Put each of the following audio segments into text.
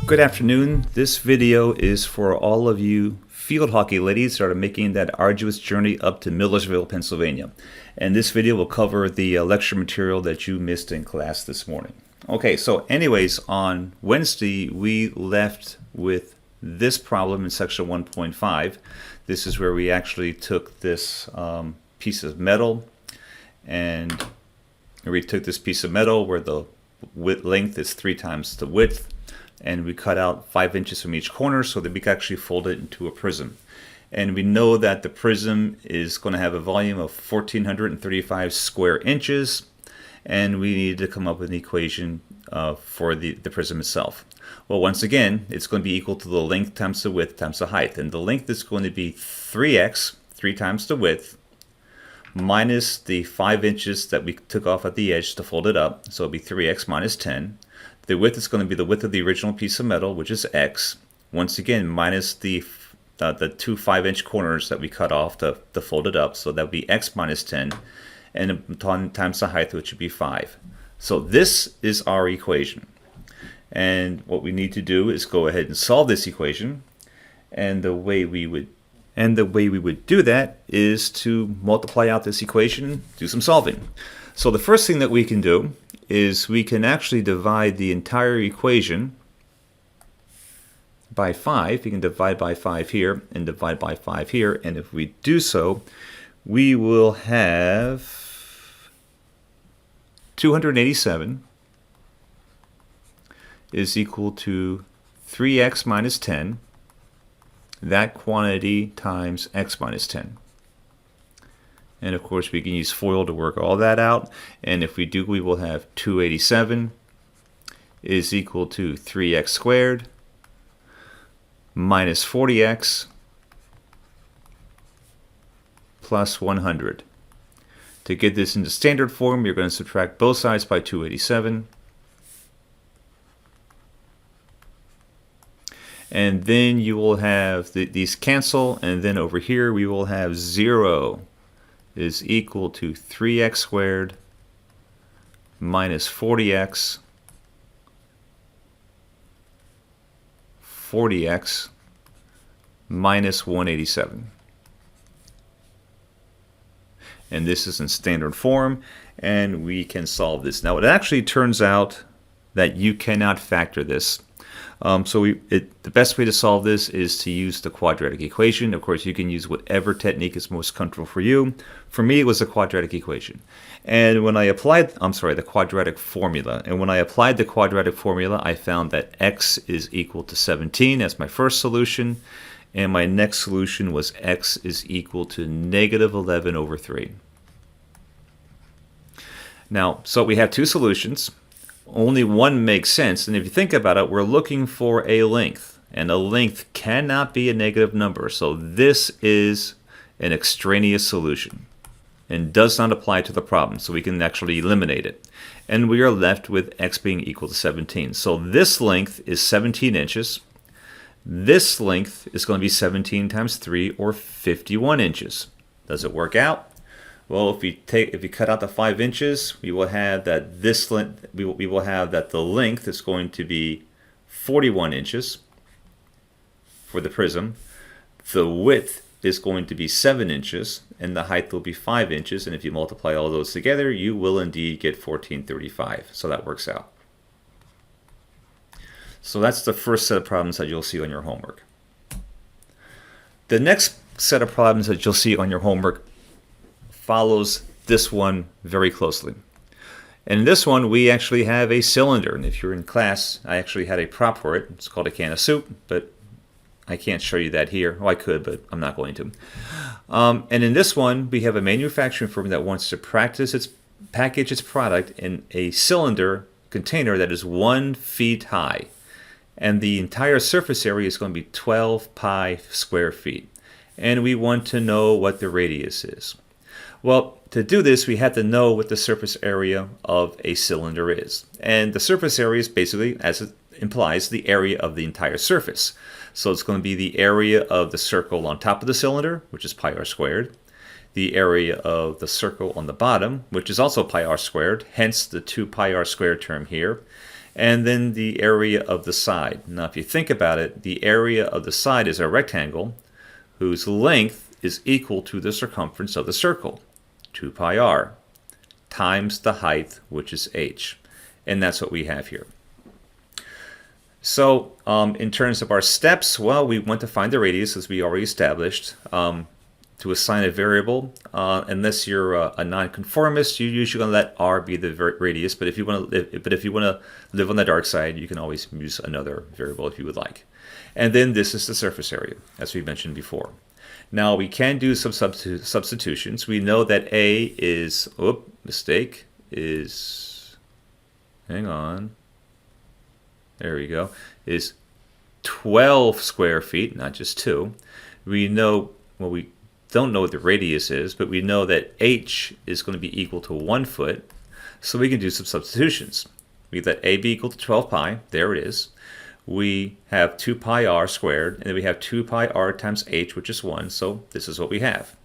Good afternoon. This video is for all of you field hockey ladies that are making that arduous journey up to Millersville, Pennsylvania. And this video will cover the lecture material that you missed in class this morning. Okay, so anyways, on Wednesday we left with this problem in section 1.5. This is where we actually took this piece of metal, and we took this piece of metal where the length is 3 times the width, and we cut out 5 inches from each corner so that we can actually fold it into a prism. And we know that the prism is going to have a volume of 1,435 square inches, and we need to come up with an equation for the prism itself. Well, once again, it's going to be equal to the length times the width times the height. And the length is going to be 3x, 3 times the width, minus the 5 inches that we took off at the edge to fold it up. So it'll be 3x minus 10. The width is going to be the width of the original piece of metal, which is x. Once again, minus the 2 5-inch corners that we cut off to fold it up. So that would be x minus 10. And times the height, which would be 5. So this is our equation. And what we need to do is go ahead and solve this equation. And the way we would do that is to multiply out this equation, do some solving. So the first thing that we can do is we can actually divide the entire equation by 5. You can divide by 5 here and divide by 5 here. And if we do so, we will have 287 is equal to 3x minus 10. That quantity times x minus 10. And of course we can use FOIL to work all that out. And if we do, we will have 287 is equal to 3x squared minus 40x plus 100. To get this into standard form, you're going to subtract both sides by 287. And then you will have these cancel, and then over here we will have 0 is equal to 3x squared minus 40x minus 187. And this is in standard form, and we can solve this. Now it actually turns out that you cannot factor this. The best way to solve this is to use the quadratic equation. Of course, you can use whatever technique is most comfortable for you. For me, it was the quadratic equation. And when I applied, the quadratic formula. And when I applied the quadratic formula, I found that x is equal to 17 as my first solution. And my next solution was x is equal to negative 11 over 3. Now, so we have two solutions. Only one makes sense, and if you think about it, we're looking for a length, and a length cannot be a negative number, so this is an extraneous solution and does not apply to the problem, so we can actually eliminate it. And we are left with x being equal to 17. So this length is 17 inches. This length is going to be 17 times 3, or 51 inches. Does it work out? Well, if we cut out the 5 inches, we will have that the length is going to be 41 inches for the prism. The width is going to be 7 inches, and the height will be 5 inches. And if you multiply all those together, you will indeed get 1435. So that works out. So that's the first set of problems that you'll see on your homework. The next set of problems that you'll see on your homework follows this one very closely. And in this one, we actually have a cylinder. And if you're in class, I actually had a prop for it. It's called a can of soup, but I can't show you that here. Oh, I could, but I'm not going to. And in this one, we have a manufacturing firm that wants to package its product in a cylinder container that is 1 feet high. And the entire surface area is going to be 12 pi square feet. And we want to know what the radius is. Well, to do this, we have to know what the surface area of a cylinder is. And the surface area is basically, as it implies, the area of the entire surface. So it's going to be the area of the circle on top of the cylinder, which is pi r squared, the area of the circle on the bottom, which is also pi r squared, hence the 2 pi r squared term here, and then the area of the side. Now, if you think about it, the area of the side is a rectangle whose length is equal to the circumference of the circle, 2 pi r, times the height, which is h. And that's what we have here. So in terms of our steps, well, we want to find the radius, as we already established. To assign a variable, unless you're a nonconformist, you're usually going to let r be the radius. But if you want to live on the dark side, you can always use another variable if you would like. And then this is the surface area, as we mentioned before. Now we can do some substitutions. We know that a is, hang on, there we go, is 12 square feet, not just 2. We know, well, we don't know what the radius is, but we know that h is going to be equal to 1 foot, so we can do some substitutions. We let a be equal to 12 pi, there it is. We have 2 pi r squared, and then we have 2 pi r times h, which is 1, so this is what we have.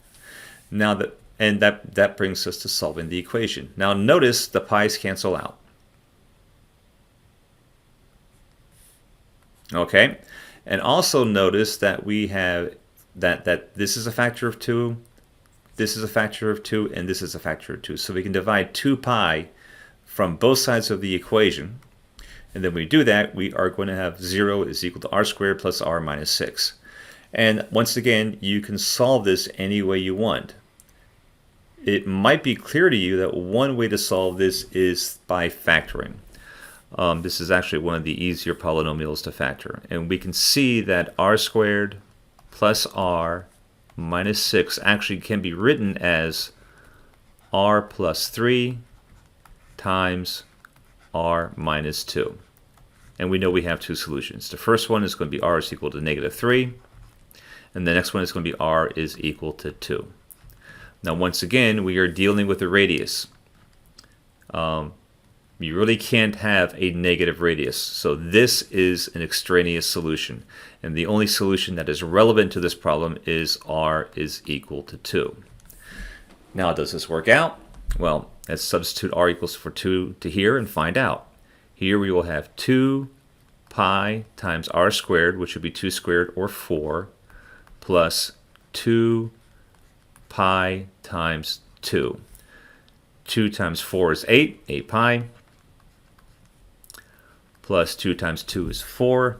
Now that brings us to solving the equation. Now notice the pi's cancel out. Okay, and also notice that we have that this is a factor of 2, this is a factor of 2, and this is a factor of 2. So we can divide 2 pi from both sides of the equation, and then when we do that, we are going to have 0 is equal to r squared plus r minus 6. And once again, you can solve this any way you want. It might be clear to you that one way to solve this is by factoring. This is actually one of the easier polynomials to factor. And we can see that r squared plus r minus 6 actually can be written as r plus 3 times r minus 2. And we know we have two solutions. The first one is going to be r is equal to negative 3. And the next one is going to be r is equal to 2. Now once again, we are dealing with a radius. You really can't have a negative radius. So this is an extraneous solution. And the only solution that is relevant to this problem is r is equal to 2. Now, does this work out? Well, let's substitute r equals for 2 to here and find out. Here we will have 2 pi times r squared, which would be 2 squared or 4, plus 2 pi times 2. 2 times 4 is 8 pi, plus 2 times 2 is 4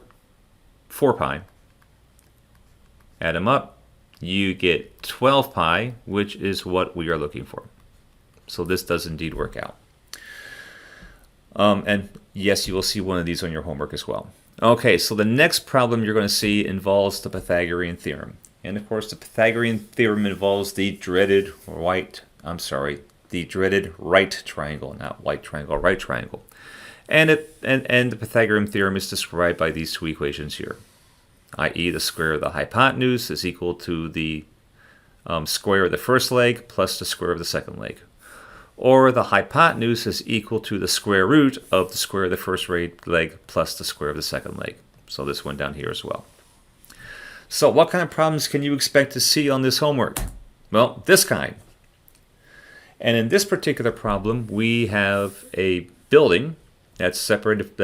pi. Add them up, you get 12 pi, which is what we are looking for. So this does indeed work out. And yes, you will see one of these on your homework as well. Okay, so the next problem you're going to see involves the Pythagorean theorem. And of course, the Pythagorean theorem involves the dreaded right triangle, not white triangle, right triangle. And the Pythagorean theorem is described by these two equations here, i.e. the square of the hypotenuse is equal to the square of the first leg plus the square of the second leg. Or the hypotenuse is equal to the square root of the square of the first leg plus the square of the second leg. So this one down here as well. So what kind of problems can you expect to see on this homework? Well, this kind. And in this particular problem, we have a building that's separated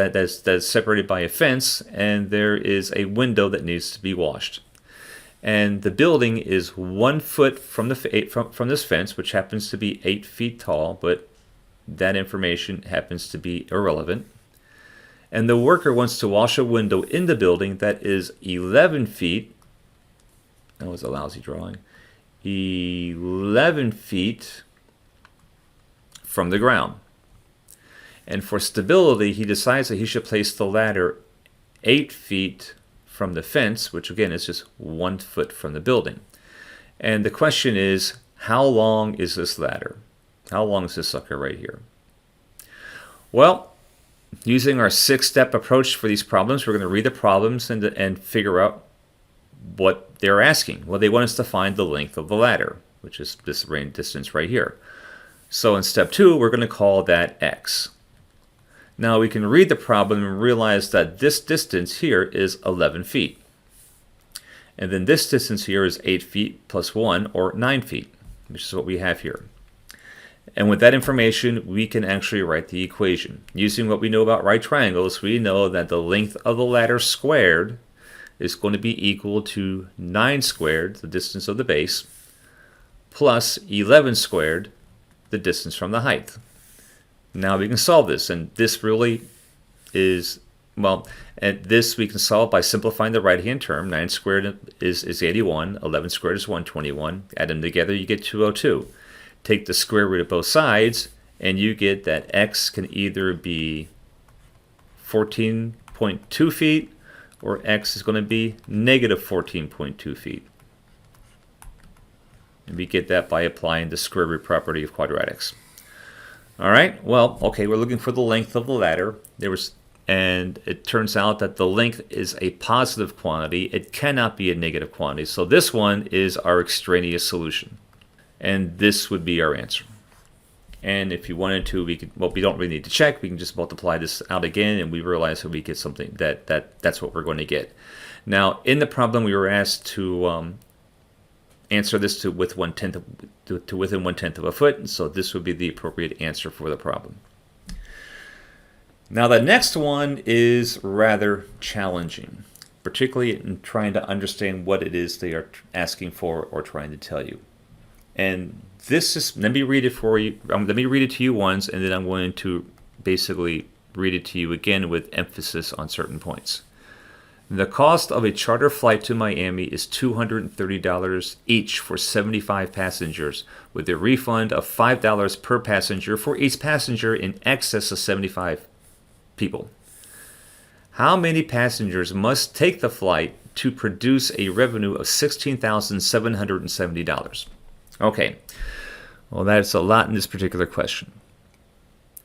by a fence, and there is a window that needs to be washed. And the building is 1 foot from this fence, which happens to be 8 feet tall, but that information happens to be irrelevant. And the worker wants to wash a window in the building that is 11 feet. That was a lousy drawing. 11 feet from the ground. And for stability, he decides that he should place the ladder 8 feet from the fence, which again is just 1 foot from the building. And the question is, how long is this ladder? How long is this sucker right here? Well, using our 6-step approach for these problems, we're going to read the problems and figure out what they're asking. Well, they want us to find the length of the ladder, which is this distance right here. So in step 2, we're going to call that x. Now we can read the problem and realize that this distance here is 11 feet. And then this distance here is 8 feet plus 1, or 9 feet, which is what we have here. And with that information, we can actually write the equation. Using what we know about right triangles, we know that the length of the ladder squared is going to be equal to 9 squared, the distance of the base, plus 11 squared, the distance from the height. Now we can solve this, and this really is, well, and this we can solve by simplifying the right-hand term. 9 squared is 81, 11 squared is 121. Add them together, you get 202. Take the square root of both sides, and you get that x can either be 14.2 feet, or x is going to be negative 14.2 feet. And we get that by applying the square root property of quadratics. All right, well, okay, we're looking for the length of the ladder. And it turns out that the length is a positive quantity. It cannot be a negative quantity. So this one is our extraneous solution. And this would be our answer. And if you wanted to, we could, well, we don't really need to check. We can just multiply this out again, and we realize that we get something that's what we're going to get. Now, in the problem, we were asked to answer this to within 1/10 of a foot, and so this would be the appropriate answer for the problem. Now, the next one is rather challenging, particularly in trying to understand what it is they are asking for or trying to tell you. And this is, let me read it for you. Let me read it to you once, and then I'm going to basically read it to you again with emphasis on certain points. The cost of a charter flight to Miami is $230 each for 75 passengers, with a refund of $5 per passenger for each passenger in excess of 75 people. How many passengers must take the flight to produce a revenue of $16,770? Okay, well, that's a lot in this particular question.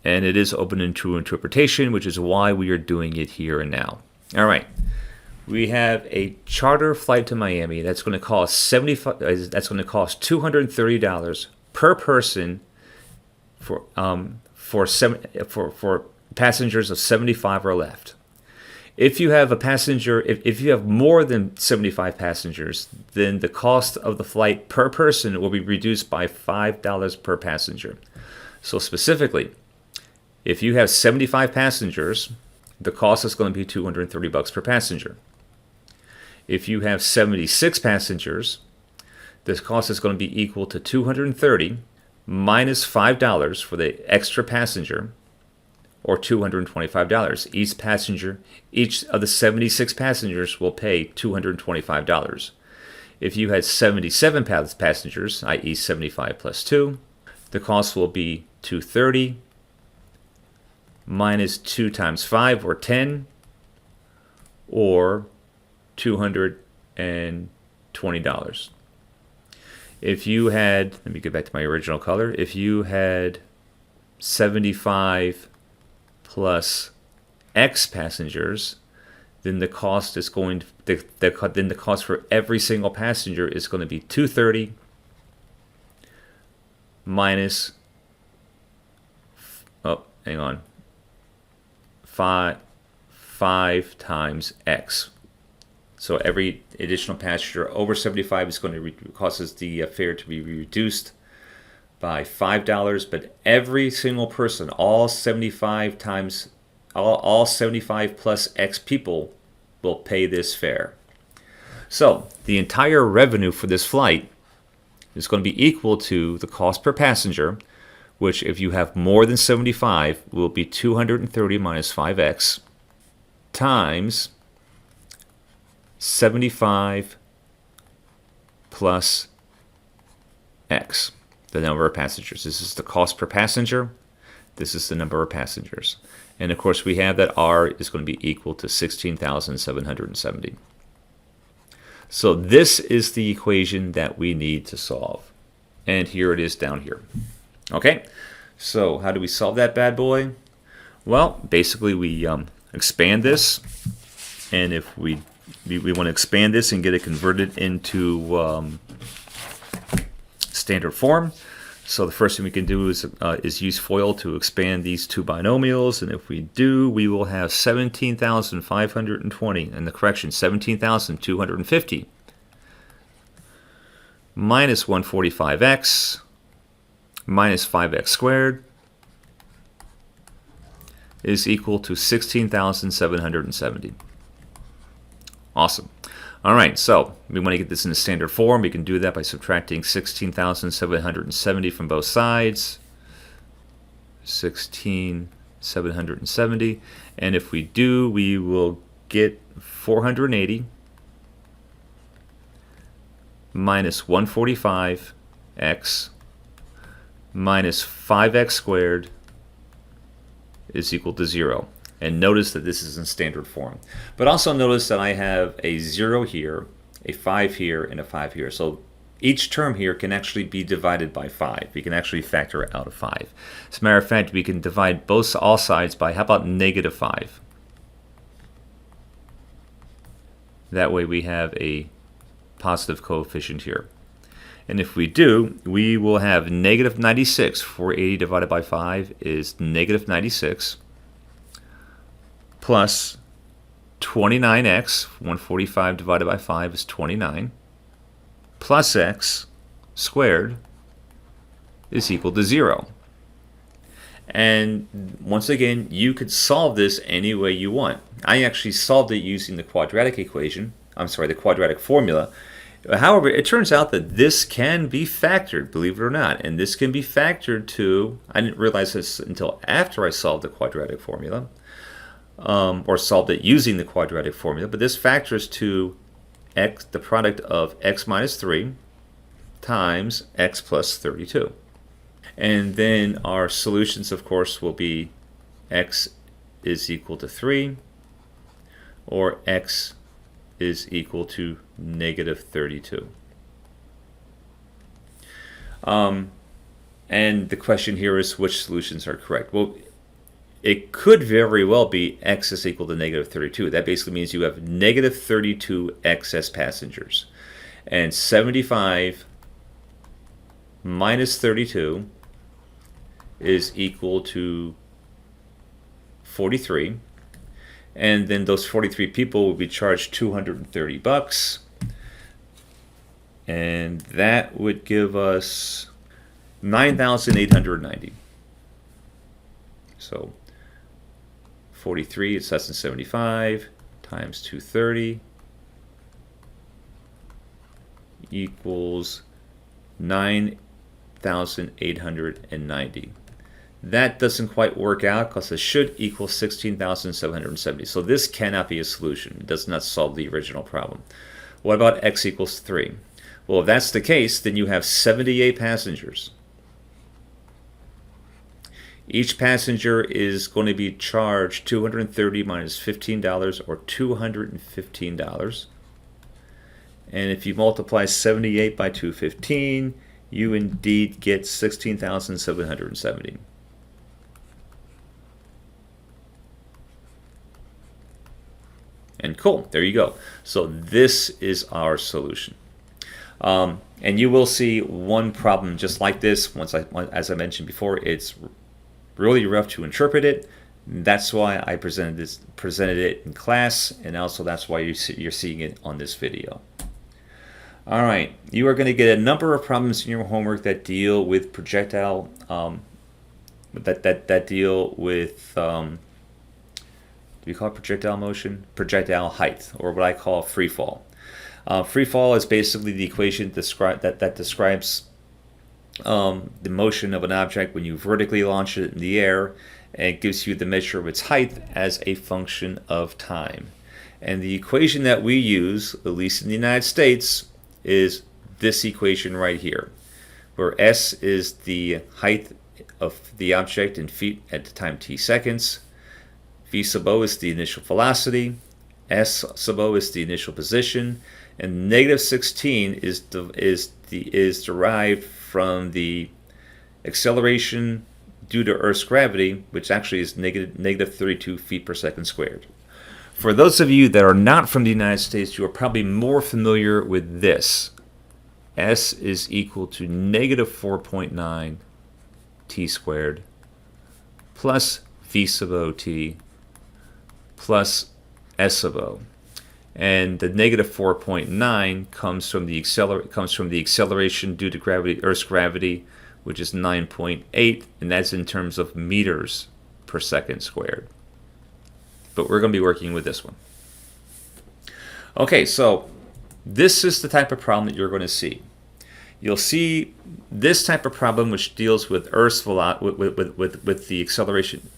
And it is open to interpretation, which is why we are doing it here and now. All right, we have a charter flight to Miami that's going to cost $230 per person for passengers of 75 or left. If you have if you have more than 75 passengers, then the cost of the flight per person will be reduced by $5 per passenger. So specifically, if you have 75 passengers, the cost is going to be $230 per passenger. If you have 76 passengers, this cost is going to be equal to $230 minus $5 for the extra passenger, or $225. Each of the 76 passengers will pay $225. If you had 77 passengers, i.e. 75 plus 2, the cost will be $230 minus 2 times 5, or 10, or $220. If you had, let me get back to my original color, if you had 75 plus X passengers, then the cost is going to, then the cost for every single passenger is going to be $230 minus, hang on, 5 times X. So every additional passenger over 75 is going to causes the fare to be reduced by $5, but every single person, all 75 plus X people will pay this fare. So the entire revenue for this flight is going to be equal to the cost per passenger, which if you have more than 75 will be 230 minus 5X times 75 plus X, the number of passengers. This is the cost per passenger. This is the number of passengers. And of course, we have that R is going to be equal to 16,770. So this is the equation that we need to solve. And here it is down here. Okay, so how do we solve that bad boy? Well, basically we expand this. And if we want to expand this and get it converted into standard form. So the first thing we can do is use FOIL to expand these two binomials, and if we do, we will have 17,520, and the correction, 17,250 minus 145x minus 5x squared is equal to 16,770. Awesome. All right, so we want to get this in a standard form. We can do that by subtracting 16,770 from both sides. 16,770. And if we do, we will get 480 minus 145x minus 5x squared is equal to 0. And notice that this is in standard form. But also notice that I have a 0 here, a 5 here, and a 5 here. So each term here can actually be divided by 5. We can actually factor out of 5. As a matter of fact, we can divide all sides by, how about negative 5? That way we have a positive coefficient here. And if we do, we will have negative 96. 480 divided by 5 is negative 96. Plus 29x, 145 divided by 5 is 29, plus x squared is equal to 0. And once again, you could solve this any way you want. I actually solved it using the quadratic equation, the quadratic formula. However, it turns out that this can be factored, believe it or not, and this can be factored to, I didn't realize this until after I solved the quadratic formula, or solved it using the quadratic formula, but this factors to x, the product of x minus 3 times x plus 32. And then our solutions, of course, will be x is equal to 3 or x is equal to negative 32. And the question here is which solutions are correct. Well, it could very well be x is equal to negative 32. That basically means you have negative 32 excess passengers. And 75 minus 32 is equal to 43. And then those 43 people will be charged $230. And that would give us 9,890. So 43, it's less than 75, times 230 equals 9,890. That doesn't quite work out because it should equal 16,770. So this cannot be a solution. It does not solve the original problem. What about x equals 3? Well, if that's the case, then you have 78 passengers. Each passenger is going to be charged $230 minus $15 or $215. And if you multiply 78 by 215, you indeed get 16,770. And cool, there you go. So this is our solution. And you will see one problem just like this. As I mentioned before, it's really rough to interpret it. That's why I presented it in class, and also that's why you're seeing it on this video. All right, you are going to get a number of problems in your homework that deal with projectile, that deal with, do we call it projectile motion? Projectile height, or what I call free fall. Free fall is basically the equation that describes the motion of an object when you vertically launch it in the air, and it gives you the measure of its height as a function of time. And the equation that we use, at least in the United States, is this equation right here, where s is the height of the object in feet at the time t seconds, v sub o is the initial velocity, s sub o is the initial position, and negative 16 is derived from the acceleration due to Earth's gravity, which actually is negative 32 feet per second squared. For those of you that are not from the United States, you are probably more familiar with this. S is equal to negative 4.9 t squared plus v sub o t plus s sub o. And the negative 4.9 comes from the acceleration due to gravity, Earth's gravity, which is 9.8, and that's in terms of meters per second squared. But we're going to be working with this one. Okay, so this is the type of problem that you're going to see. You'll see this type of problem which deals with Earth's with the acceleration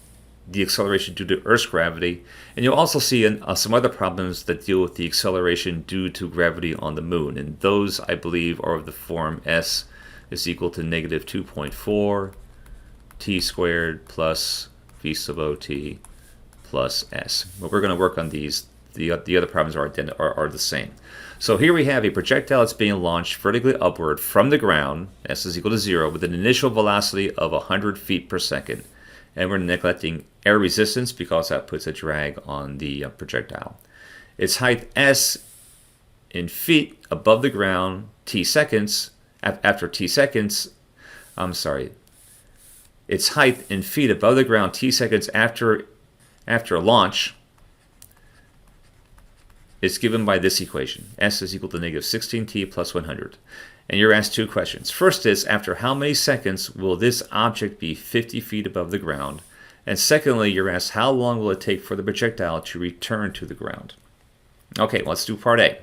due to Earth's gravity, and you'll also see some other problems that deal with the acceleration due to gravity on the moon, and those I believe are of the form s is equal to negative 2.4 t squared plus v sub o t plus s. But we're going to work on these. The other problems are the same. So here we have a projectile that's being launched vertically upward from the ground, s is equal to 0, with an initial velocity of 100 feet per second. And we're neglecting air resistance because that puts a drag on the projectile. Its height s in feet above the ground t seconds, after t seconds, its height in feet above the ground t seconds after launch is given by this equation. S is equal to negative 16t plus 100. And you're asked two questions. First is, after how many seconds will this object be 50 feet above the ground? And secondly, you're asked, how long will it take for the projectile to return to the ground? Okay, let's do part A.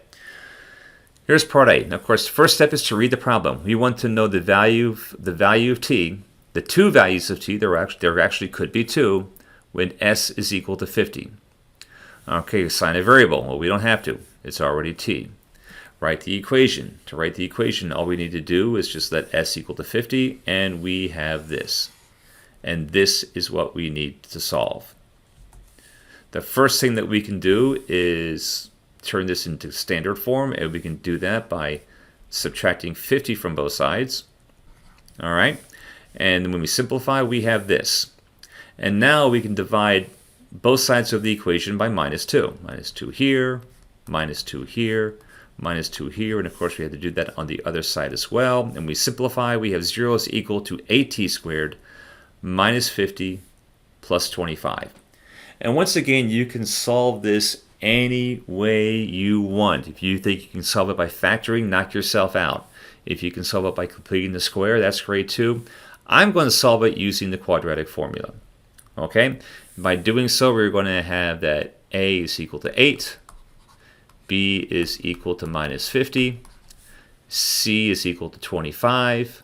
Here's part A. Now, of course, the first step is to read the problem. We want to know the value of t, the two values of t, there actually could be two, when s is equal to 50. Okay, assign a variable. Well, we don't have to. It's already t. Write the equation. To write the equation, all we need to do is just let s equal to 50, and we have this. And this is what we need to solve. The first thing that we can do is turn this into standard form, and we can do that by subtracting 50 from both sides. All right? And when we simplify, we have this. And now we can divide both sides of the equation by minus 2. Minus 2 here, minus 2 here, minus 2 here, and of course we have to do that on the other side as well. And we simplify, we have 0 is equal to 8t squared minus 50 plus 25. And once again, you can solve this any way you want. If you think you can solve it by factoring, knock yourself out. If you can solve it by completing the square, that's great too. I'm going to solve it using the quadratic formula. Okay? By doing so, we're going to have that a is equal to 8, b is equal to minus 50, c is equal to 25.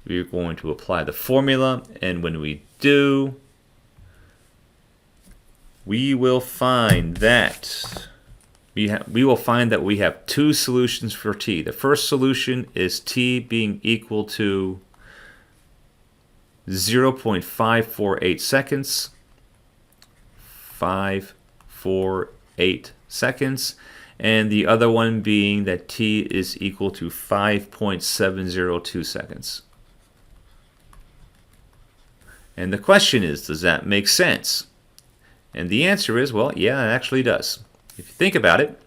We're going to apply the formula, and when we do, we will find that we have two solutions for t. The first solution is t being equal to 0.548 seconds. 548 seconds, and the other one being that t is equal to 5.702 seconds. And the question is, does that make sense? And the answer is, well, yeah, it actually does. If you think about it,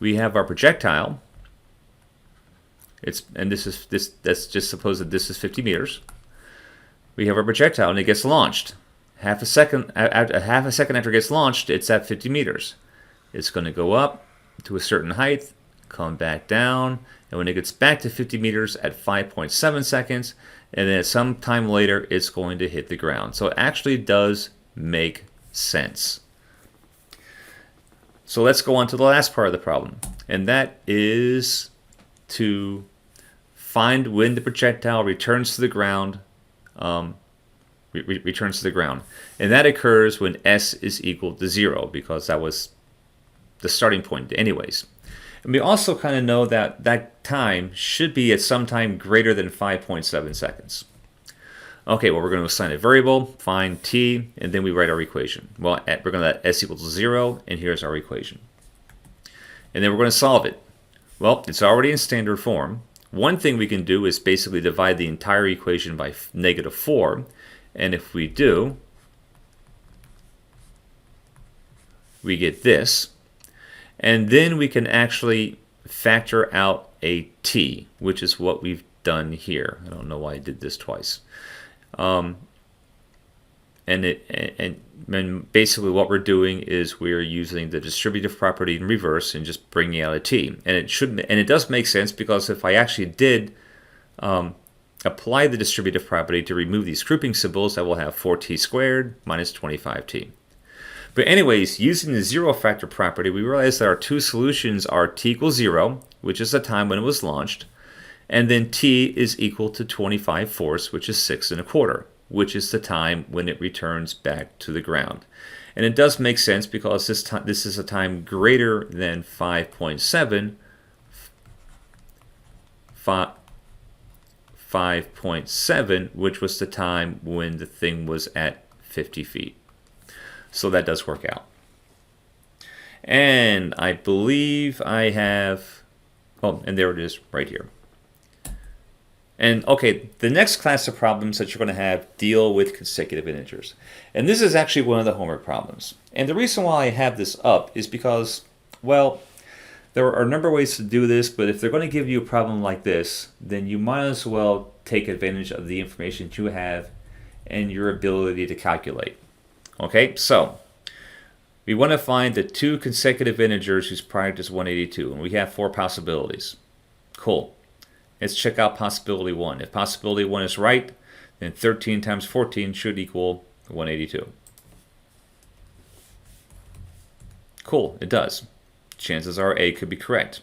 we have our projectile. Let's just suppose that this is 50 meters. We have our projectile, and it gets launched. Half a second after it gets launched, it's at 50 meters. It's going to go up to a certain height, come back down, and when it gets back to 50 meters at 5.7 seconds, and then some time later, it's going to hit the ground. So it actually does make sense. So let's go on to the last part of the problem, and that is to find when the projectile returns to the ground. Returns to the ground, and that occurs when s is equal to 0, because that was the starting point anyways. And we also kind of know that that time should be at some time greater than 5.7 seconds. Okay, well, we're going to assign a variable, find t, and then we write our equation. Well, we're going to let s equal to 0, and here's our equation. And then we're going to solve it. Well, it's already in standard form. One thing we can do is basically divide the entire equation by negative 4. And if we do, we get this. And then we can actually factor out a t, which is what we've done here. I don't know why I did this twice. And basically what we're doing is we're using the distributive property in reverse and just bringing out a t. And it does make sense, because if I actually did apply the distributive property to remove these grouping symbols, I will have 4t squared minus 25t. But anyways, using the zero factor property, we realize that our two solutions are t equals 0, which is the time when it was launched, and then t is equal to 25 fourths, which is 6 1/4, which is the time when it returns back to the ground. And it does make sense because this is a time greater than 5.7, 5.7, which was the time when the thing was at 50 feet. So that does work out. And I believe I have, oh, and there it is right here. And okay, the next class of problems that you're going to have deal with consecutive integers. And this is actually one of the homework problems. And the reason why I have this up is because, well, there are a number of ways to do this, but if they're going to give you a problem like this, then you might as well take advantage of the information you have and your ability to calculate. Okay, so we want to find the two consecutive integers whose product is 182, and we have 4 possibilities. Cool. Let's check out possibility 1. If possibility 1 is right, then 13 times 14 should equal 182. Cool, it does. Chances are A could be correct.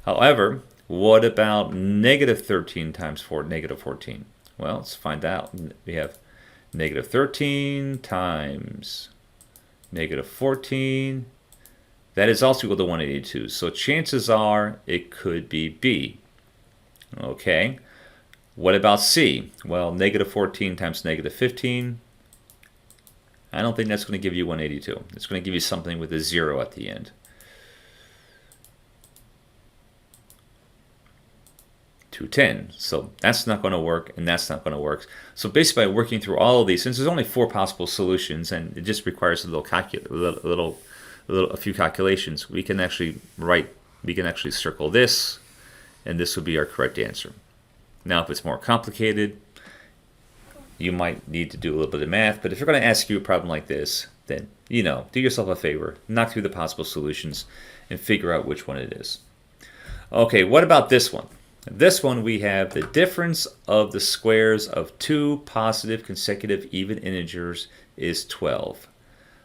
However, what about negative 13 times 14? Well, let's find out. We have negative 13 times negative 14. That is also equal to 182. So chances are it could be B. Okay. What about C? Well, negative 14 times negative 15. I don't think that's going to give you 182. It's going to give you something with a 0 at the end. 210. So that's not going to work, and that's not going to work. So basically, by working through all of these, since there's only 4 possible solutions, and it just requires a few calculations, we can actually circle this, and this would be our correct answer. Now, if it's more complicated, you might need to do a little bit of math. But if you're going to ask you a problem like this, then do yourself a favor, knock through the possible solutions, and figure out which one it is. Okay, what about this one? This one, we have the difference of the squares of 2 positive consecutive even integers is 12.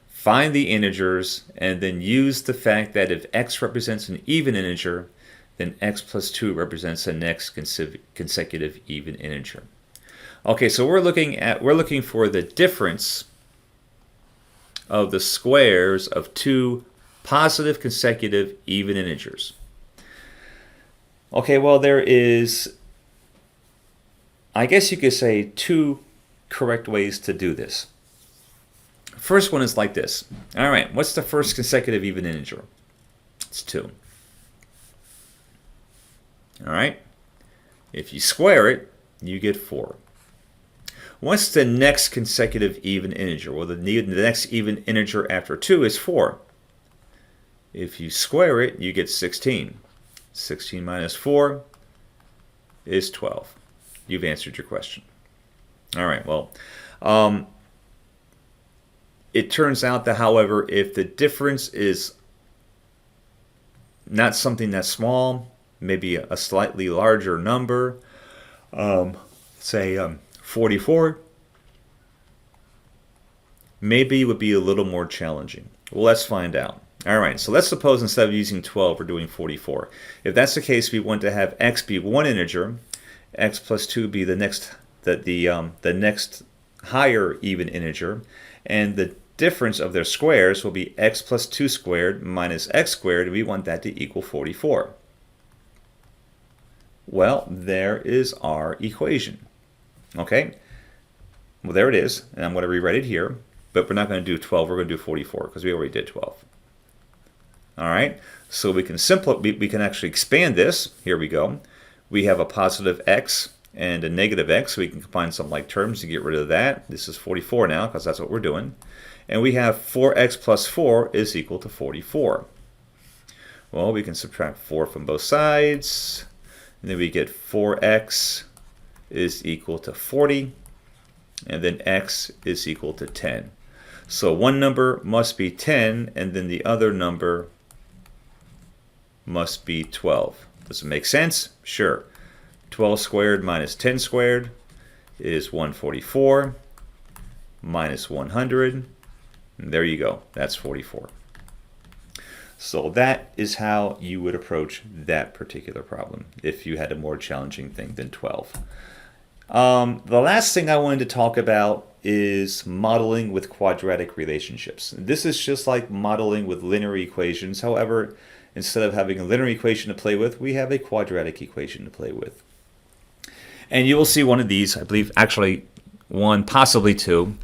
Find the integers and then use the fact that if x represents an even integer, then x plus 2 represents the next consecutive even integer. Okay, so we're looking for the difference of the squares of 2 positive consecutive even integers. Okay, well, there is, I guess you could say, 2 correct ways to do this. First one is like this. All right, what's the first consecutive even integer? It's 2. All right, if you square it, you get 4. What's the next consecutive even integer? Well, the next even integer after 2 is 4. If you square it, you get 16. 16 minus 4 is 12. You've answered your question. All right, well, it turns out that, however, if the difference is not something that's small, maybe a slightly larger number, say 44, maybe it would be a little more challenging. Well, let's find out. All right, so let's suppose instead of using 12, we're doing 44. If that's the case, we want to have x be one integer, x plus 2 be the next higher even integer, and the difference of their squares will be x plus 2 squared minus x squared, and we want that to equal 44. Well, there is our equation. Okay, well, there it is, and I'm going to rewrite it here, but we're not going to do 12, we're going to do 44 because we already did 12. All right, so we can actually expand this. Here we go. We have a positive x and a negative x, so we can combine some like terms to get rid of that. This is 44 now because that's what we're doing. And we have 4x plus 4 is equal to 44. Well, we can subtract 4 from both sides, and then we get 4x is equal to 40, and then x is equal to 10. So one number must be 10, and then the other number must be 12. Does it make sense? Sure. 12 squared minus 10 squared is 144 minus 100. And there you go. That's 44. So that is how you would approach that particular problem if you had a more challenging thing than 12. The last thing I wanted to talk about is modeling with quadratic relationships. This is just like modeling with linear equations. However, instead of having a linear equation to play with, we have a quadratic equation to play with. And you will see one of these, I believe, actually one, possibly two.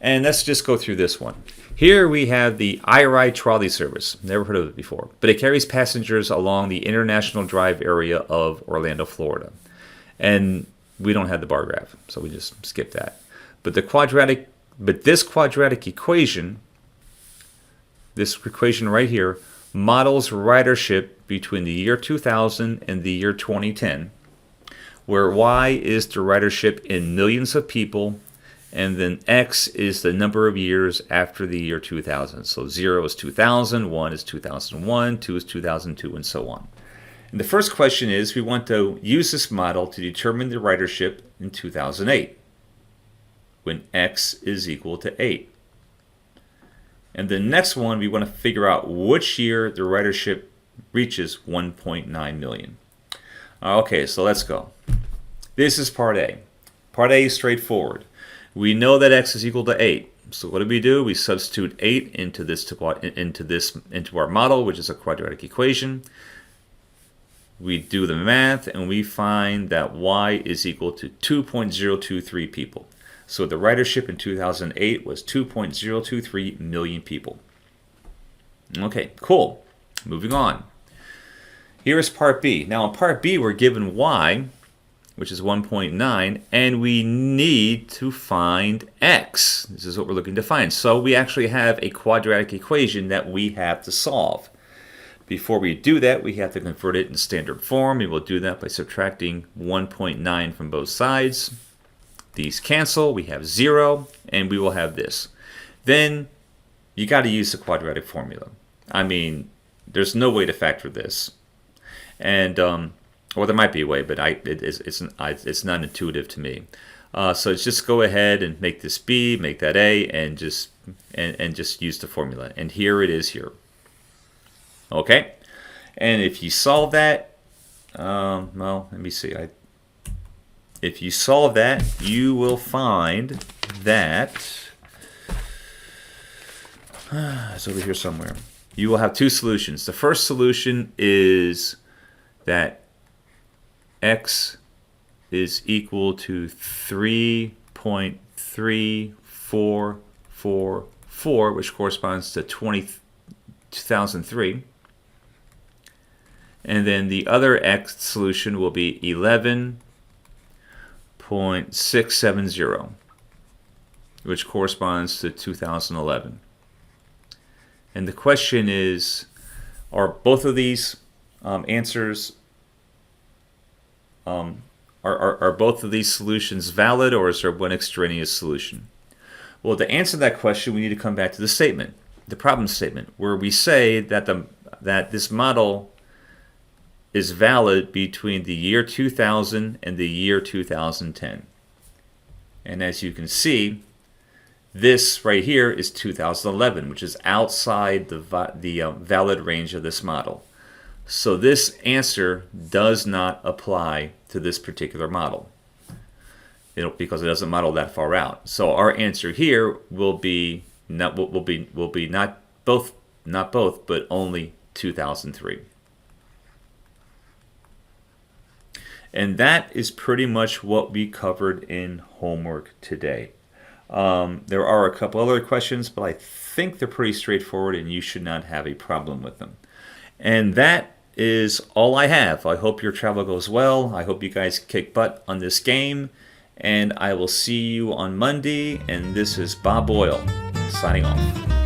And let's just go through this one. Here we have the iRide trolley service. Never heard of it before. But it carries passengers along the International Drive area of Orlando, Florida. And we don't have the bar graph, so we just skip that. But this quadratic equation, this equation right here, models ridership between the year 2000 and the year 2010, where Y is the ridership in millions of people, and then X is the number of years after the year 2000. So 0 is 2000, 1 is 2001, 2 is 2002, and so on. And the first question is, we want to use this model to determine the ridership in 2008, when X is equal to 8. And the next one, we want to figure out which year the ridership reaches 1.9 million. Okay, so let's go. This is part A. Part A is straightforward. We know that X is equal to 8. So what do? We substitute 8 into our model, which is a quadratic equation. We do the math, and we find that Y is equal to 2.023 people. So the ridership in 2008 was 2.023 million people. Okay, cool. Moving on. Here is part B. Now in part B, we're given Y, which is 1.9, and we need to find X. This is what we're looking to find. So we actually have a quadratic equation that we have to solve. Before we do that, we have to convert it in standard form. We will do that by subtracting 1.9 from both sides. These cancel, we have 0, and we will have this. Then you got to use the quadratic formula. I mean, there's no way to factor this. And, or there might be a way, but it's not intuitive to me. So just go ahead and make this B, make that A, and just use the formula. And here it is here. Okay? And if you solve that, well, let me see. If you solve that, you will find that it's over here somewhere. You will have two solutions. The first solution is that X is equal to 3.3444, which corresponds to 2003. And then the other X solution will be 11.670, which corresponds to 2011. And the question is, are both of these answers, are both of these solutions valid, or is there one extraneous solution? Well, to answer that question, we need to come back to the statement, the problem statement, where we say that this model is valid between the year 2000 and the year 2010. And as you can see, this right here is 2011, which is outside the valid range of this model. So this answer does not apply to this particular model, because it doesn't model that far out. So our answer here will be not both, but only 2003. And that is pretty much what we covered in homework today. There are a couple other questions, but I think they're pretty straightforward and you should not have a problem with them. And that is all I have. I hope your travel goes well. I hope you guys kick butt on this game. And I will see you on Monday. And this is Bob Boyle signing off.